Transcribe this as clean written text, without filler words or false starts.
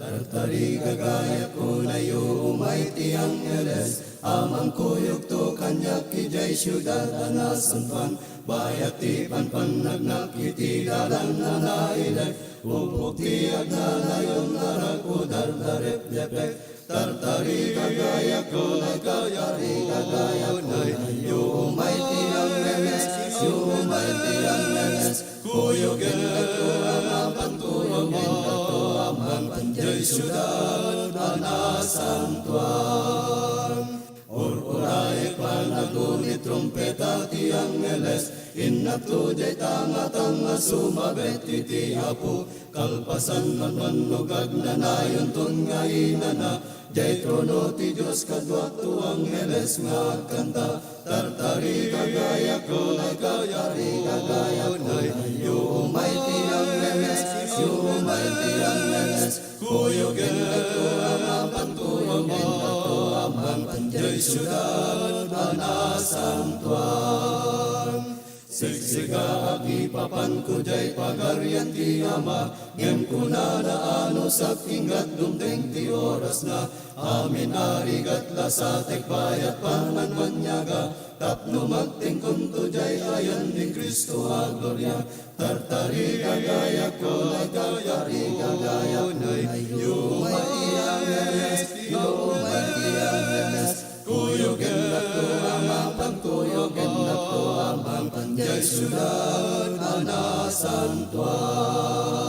Tartari gagaya ko na Almighty Angeles, amang kuyog to kanyak kijay syudad anasan pan, bayati pan nagnakiti dalang nanailag, upukti agnanayon narakudar darep depek. Tartari gagaya ko na tartari gagaya ko na Almighty Angeles, Almighty Angeles, kuyogin na to amang pantuyogin na to amang panjay syudad anasan tuan. Uray panagunit trompeta ti Angeles, innato jay tanga-tanga sumabet iti apo, kalpasan manmanugag na nayon ton nga inana, jay trono ti Diyos kadwa tu Angeles nga kanta. Tartari kagaya ko na tartari kagaya ko na Almighty Angeles, Almighty Angeles, kuyogin na to amang pantuyogin na to amang panjay syudad anasan tuan. Sigsika agipapan ko jay pagaryan ti ama, ngem kuna na ano sa kingat dumdeng ti oras na, amin arigat lasatek payat pananwanyaga, tapno magtingkon to jay ayan ni Kristo a gloria. Tartari gagaya ko na tartari gagaya ko na Almighty Angeles, Almighty Angeles, kuyogin na to amang pagkuyogin na to amang panjay syudad anasan tuan.